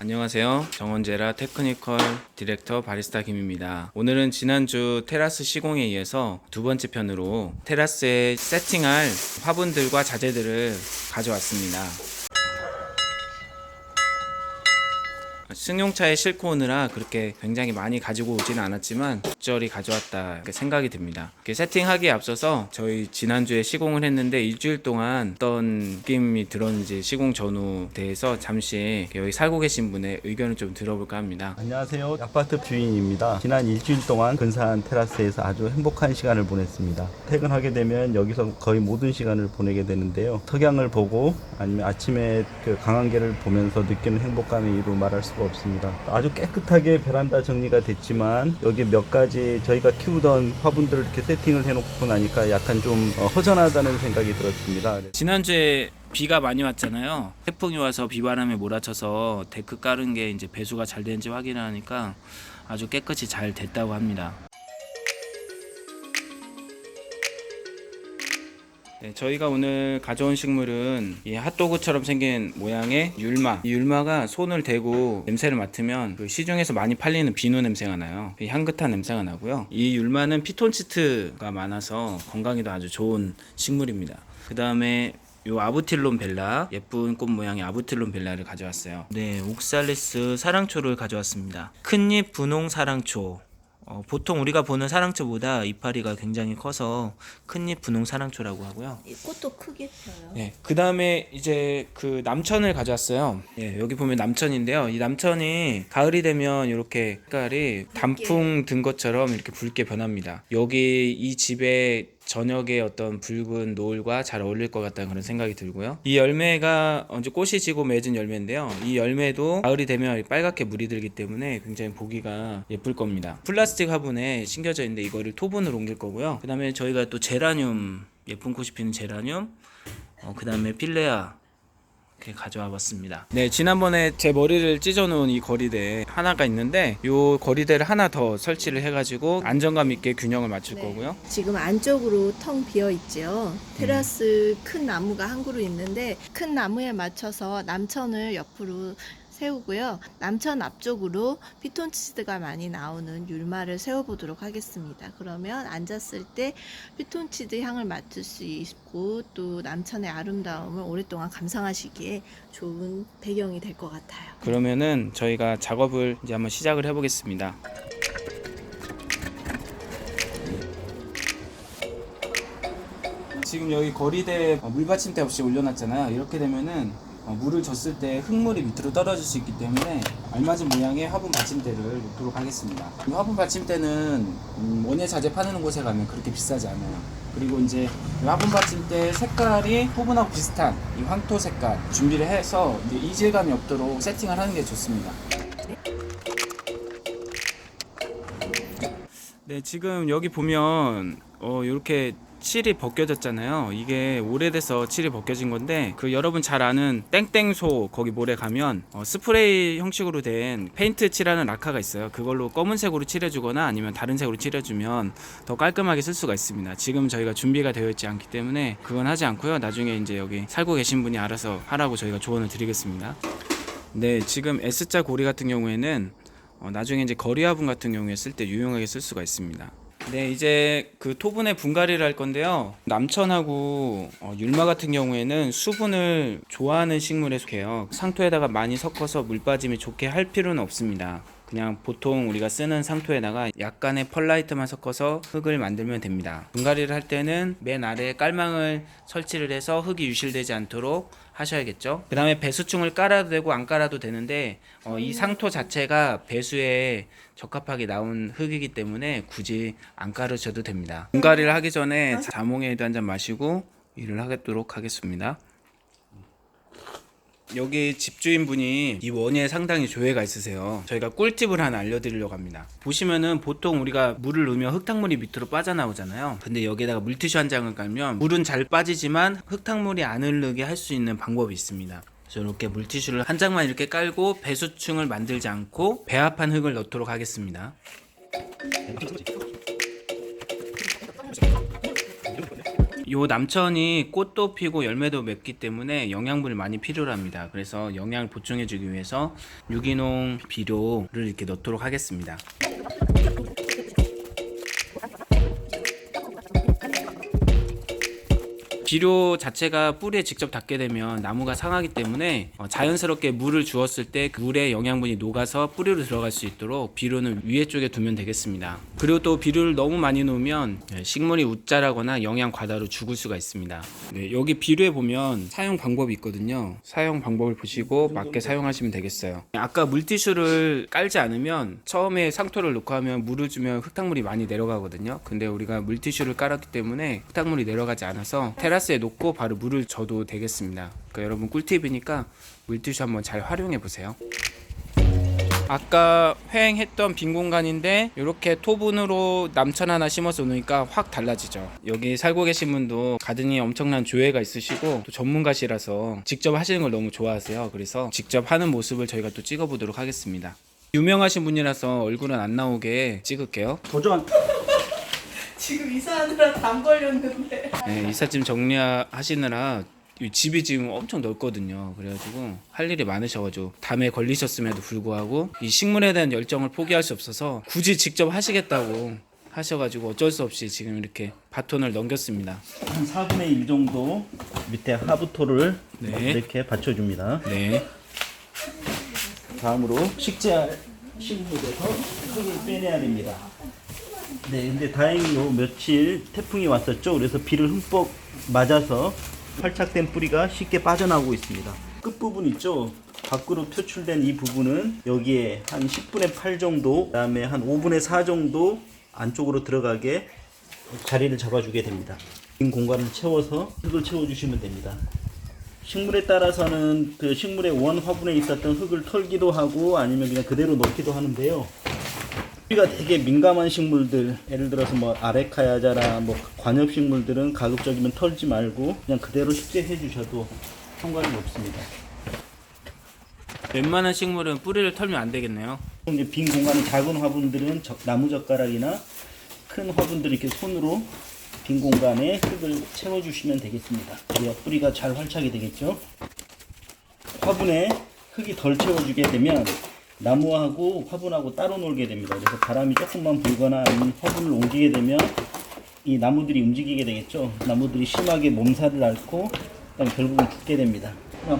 안녕하세요. 정원제라 테크니컬 디렉터 바리스타 김입니다. 오늘은 지난주 테라스 시공에 이어서 두 번째 편으로 테라스에 세팅할 화분들과 자재들을 가져왔습니다. 승용차에 싣고 오느라 그렇게 굉장히 많이 가지고 오지는 않았지만 적절히 가져왔다 이렇게 생각이 듭니다. 이렇게 세팅하기에 앞서서 저희 지난주에 시공을 했는데 일주일 동안 어떤 느낌이 들었는지 시공 전후 대해서 잠시 여기 살고 계신 분의 의견을 좀 들어볼까 합니다. 안녕하세요. 아파트 주인입니다. 지난 일주일 동안 근사한 테라스에서 아주 행복한 시간을 보냈습니다. 퇴근하게 되면 여기서 거의 모든 시간을 보내게 되는데요. 석양을 보고 아니면 아침에 그 강한계를 보면서 느끼는 행복감이 이루 말할 수가 없습니다. 아주 깨끗하게 베란다 정리가 됐지만 여기 몇 가지 저희가 키우던 화분들을 이렇게 세팅을 해놓고 나니까 약간 좀 허전하다는 생각이 들었습니다. 지난주에 비가 많이 왔잖아요. 태풍이 와서 비바람에 몰아쳐서 데크 깔은 게 이제 배수가 잘 되는지 확인하니까 아주 깨끗이 잘 됐다고 합니다. 네, 저희가 오늘 가져온 식물은 이 핫도그처럼 생긴 모양의 율마. 이 율마가 손을 대고 냄새를 맡으면 그 시중에서 많이 팔리는 비누 냄새가 나요. 향긋한 냄새가 나고요. 이 율마는 피톤치트가 많아서 건강에도 아주 좋은 식물입니다. 그 다음에 요 아부틸론 벨라, 예쁜 꽃 모양의 아부틸론 벨라를 가져왔어요. 네, 옥살리스 사랑초를 가져왔습니다. 큰잎 분홍 사랑초. 보통 우리가 보는 사랑초보다 이파리가 굉장히 커서 큰잎 분홍 사랑초라고 하고요. 이 꽃도 크게 펴요. 네, 그 다음에 이제 그 남천을 가져왔어요. 예, 여기 보면 남천인데요. 이 남천이 가을이 되면 이렇게 색깔이 단풍 든 것처럼 이렇게 붉게 변합니다. 여기 이 집에 저녁에 어떤 붉은 노을과 잘 어울릴 것 같다는 그런 생각이 들고요. 이 열매가 이제 꽃이 지고 맺은 열매인데요. 이 열매도 가을이 되면 빨갛게 물이 들기 때문에 굉장히 보기가 예쁠 겁니다. 플라스틱 화분에 심겨져 있는데 이거를 토분으로 옮길 거고요. 그 다음에 저희가 또 제라늄, 예쁜 꽃이 피는 제라늄, 그 다음에 필레아 이렇게 가져와 봤습니다. 네, 지난번에 제 머리를 찢어놓은 이 거리대 하나가 있는데 이 거리대를 하나 더 설치를 해가지고 안정감 있게 균형을 맞출 거고요. 지금 안쪽으로 텅 비어 있죠. 테라스 큰 나무가 한 그루 있는데 큰 나무에 맞춰서 남천을 옆으로 세우고요. 남천 앞쪽으로 피톤치드가 많이 나오는 율마를 세워보도록 하겠습니다. 그러면 앉았을 때 피톤치드 향을 맡을 수 있고 또 남천의 아름다움을 오랫동안 감상하시기에 좋은 배경이 될 것 같아요. 그러면은 저희가 작업을 이제 한번 시작을 해보겠습니다. 지금 여기 거리대 물받침대 없이 올려놨잖아요. 이렇게 되면은 물을 줬을 때 흙물이 밑으로 떨어질 수 있기 때문에 알맞은 모양의 화분 받침대를 놓도록 하겠습니다. 이 화분 받침대는 원예 자재 파는 곳에 가면 그렇게 비싸지 않아요. 그리고 이제 이 화분 받침대 색깔이 토분하고 비슷한 이 황토 색깔 준비를 해서 이제 이질감이 없도록 세팅을 하는 게 좋습니다. 네, 지금 여기 보면 이렇게 칠이 벗겨졌잖아요. 이게 오래돼서 칠이 벗겨진 건데 그 여러분 잘 아는 땡땡소 거기 몰에 가면 스프레이 형식으로 된 페인트 칠하는 락카가 있어요. 그걸로 검은색으로 칠해주거나 아니면 다른 색으로 칠해주면 더 깔끔하게 쓸 수가 있습니다. 지금 저희가 준비가 되어 있지 않기 때문에 그건 하지 않고요. 나중에 이제 여기 살고 계신 분이 알아서 하라고 저희가 조언을 드리겠습니다. 네, 지금 S자 고리 같은 경우에는 나중에 이제 거리 화분 같은 경우에 쓸 때 유용하게 쓸 수가 있습니다. 네, 이제 그 토분의 분갈이를 할 건데요. 남천하고 율마 같은 경우에는 수분을 좋아하는 식물에 속해요. 상토에다가 많이 섞어서 물 빠짐이 좋게 할 필요는 없습니다. 그냥 보통 우리가 쓰는 상토에다가 약간의 펄라이트만 섞어서 흙을 만들면 됩니다. 분갈이를 할 때는 맨 아래에 깔망을 설치를 해서 흙이 유실되지 않도록 하셔야겠죠. 그 다음에 배수충을 깔아도 되고 안 깔아도 되는데 이 상토 자체가 배수에 적합하게 나온 흙이기 때문에 굳이 안 깔으셔도 됩니다. 분갈이를 하기 전에 자몽에도 한 잔 마시고 일을 하도록 하겠습니다. 여기 집주인분이 이 원예에 상당히 조예가 있으세요. 저희가 꿀팁을 하나 알려드리려고 합니다. 보시면은 보통 우리가 물을 넣으면 흙탕물이 밑으로 빠져나오잖아요. 근데 여기에다가 물티슈 한 장을 깔면 물은 잘 빠지지만 흙탕물이 안 흐르게 할 수 있는 방법이 있습니다. 그래서 이렇게 물티슈를 한 장만 이렇게 깔고 배수층을 만들지 않고 배합한 흙을 넣도록 하겠습니다. 요 남천이 꽃도 피고 열매도 맺기 때문에 영양분을 많이 필요로 합니다. 그래서 영양을 보충해주기 위해서 유기농 비료를 이렇게 넣도록 하겠습니다. 비료 자체가 뿌리에 직접 닿게 되면 나무가 상하기 때문에 자연스럽게 물을 주었을 때 그 물의 영양분이 녹아서 뿌리로 들어갈 수 있도록 비료는 위에 쪽에 두면 되겠습니다. 그리고 또 비료를 너무 많이 놓으면 식물이 웃자라거나 영양 과다로 죽을 수가 있습니다. 네, 여기 비료에 보면 사용 방법이 있거든요. 사용 방법을 보시고 맞게 사용하시면 되겠어요. 아까 물티슈를 깔지 않으면 처음에 상토를 놓고 하면 물을 주면 흙탕물이 많이 내려가거든요. 근데 우리가 물티슈를 깔았기 때문에 흙탕물이 내려가지 않아서 테라스에 놓고 바로 물을 줘도 되겠습니다. 그러니까 여러분 꿀팁이니까 물티슈 한번 잘 활용해 보세요. 아까 횡했던 빈 공간인데 이렇게 토분으로 남천 하나 심어서 놓으니까 확 달라지죠. 여기 살고 계신 분도 가든이 엄청난 조예가 있으시고 또 전문가시라서 직접 하시는 걸 너무 좋아하세요. 그래서 직접 하는 모습을 저희가 또 찍어 보도록 하겠습니다. 유명하신 분이라서 얼굴은 안 나오게 찍을게요. 도전. 지금 이사하느라 담 걸렸는데. 네, 이삿짐 정리하시느라 이 집이 지금 엄청 넓거든요. 그래가지고 할 일이 많으셔가지고 담에 걸리셨음에도 불구하고 이 식물에 대한 열정을 포기할 수 없어서 굳이 직접 하시겠다고 하셔가지고 어쩔 수 없이 지금 이렇게 바톤을 넘겼습니다. 한 4분의 1 정도 밑에 하부토를 네. 이렇게 받쳐줍니다. 네. 다음으로 식재할 식물에서 흙을 빼내야 됩니다. 네, 근데 다행히 요 며칠 태풍이 왔었죠. 그래서 비를 흠뻑 맞아서 활착된 뿌리가 쉽게 빠져나오고 있습니다. 끝부분 있죠. 밖으로 표출된 이 부분은 여기에 한 10분의 8 정도, 그다음에 한 5분의 4 정도 안쪽으로 들어가게 자리를 잡아주게 됩니다. 빈 공간을 채워서 흙을 채워주시면 됩니다. 식물에 따라서는 그 식물의 원 화분에 있었던 흙을 털기도 하고 아니면 그냥 그대로 넣기도 하는데요. 뿌리가 되게 민감한 식물들, 예를 들어서 뭐 아레카야자라 뭐 관엽식물들은 가급적이면 털지 말고 그냥 그대로 식재해 주셔도 상관이 없습니다. 웬만한 식물은 뿌리를 털면 안 되겠네요. 이제 빈 공간이 작은 화분들은 나무 젓가락이나 큰 화분들 이렇게 손으로 빈 공간에 흙을 채워주시면 되겠습니다. 그래야 뿌리가 잘 활착이 되겠죠. 화분에 흙이 덜 채워지게 되면 나무하고 화분하고 따로 놀게 됩니다. 그래서 바람이 조금만 불거나 아니면 화분을 옮기게 되면 이 나무들이 움직이게 되겠죠. 나무들이 심하게 몸살을 앓고 결국은 죽게 됩니다.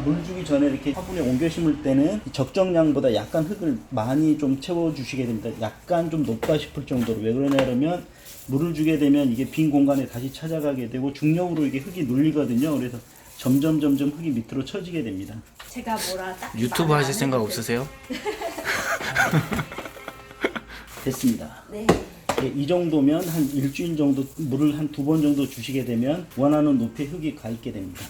물 주기 전에 이렇게 화분에 옮겨 심을 때는 적정량보다 약간 흙을 많이 좀 채워주시게 됩니다. 약간 좀 높다 싶을 정도로. 왜 그러냐면 물을 주게 되면 이게 빈 공간에 다시 찾아가게 되고 중력으로 이게 흙이 눌리거든요. 그래서 점점 흙이 밑으로 처지게 됩니다. 제가 뭐라 딱 유튜브 하실 생각 없으세요? 됐습니다. 네. 이 정도면 한 일주일 정도 물을 한 2번 정도 주시게 되면 원하는 높이에 흙이 가 있게 됩니다.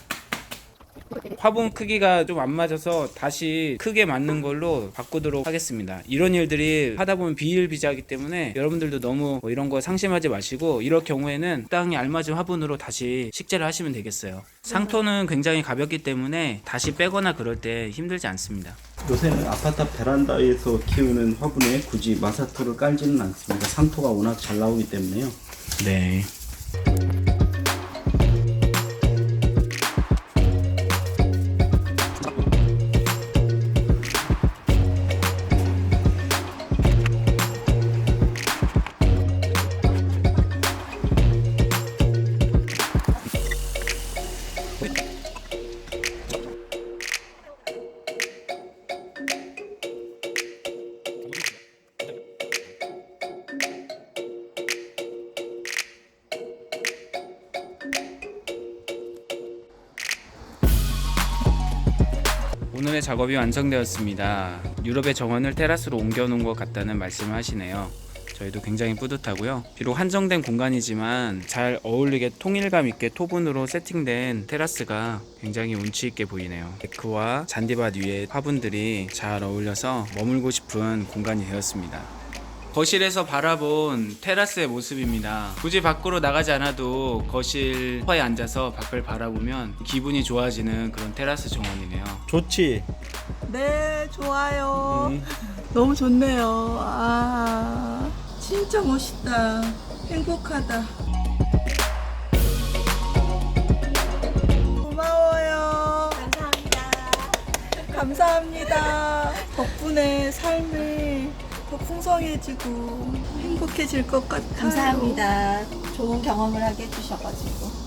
화분 크기가 좀 안 맞아서 다시 크게 맞는 걸로 바꾸도록 하겠습니다. 이런 일들이 하다 보면 비일비재하기 때문에 여러분들도 너무 뭐 이런 거 상심하지 마시고 이럴 경우에는 땅에 알맞은 화분으로 다시 식재를 하시면 되겠어요. 상토는 굉장히 가볍기 때문에 다시 빼거나 그럴 때 힘들지 않습니다. 요새는 아파트 베란다에서 키우는 화분에 굳이 마사토를 깔지는 않습니다. 상토가 워낙 잘 나오기 때문에요. 네. 오늘의 작업이 완성되었습니다. 유럽의 정원을 테라스로 옮겨놓은 것 같다는 말씀을 하시네요. 저희도 굉장히 뿌듯하고요. 비록 한정된 공간이지만 잘 어울리게 통일감 있게 토분으로 세팅된 테라스가 굉장히 운치 있게 보이네요. 데크와 잔디밭 위에 화분들이 잘 어울려서 머물고 싶은 공간이 되었습니다. 거실에서 바라본 테라스의 모습입니다. 굳이 밖으로 나가지 않아도 거실 소파에 앉아서 밖을 바라보면 기분이 좋아지는 그런 테라스 정원이네요. 좋지? 네, 좋아요. 너무 좋네요. 아, 진짜 멋있다. 행복하다. 감사합니다. 덕분에 삶이 더 풍성해지고 행복해질 것 같아요. 감사합니다. 좋은 경험을 하게 해주셔가지고.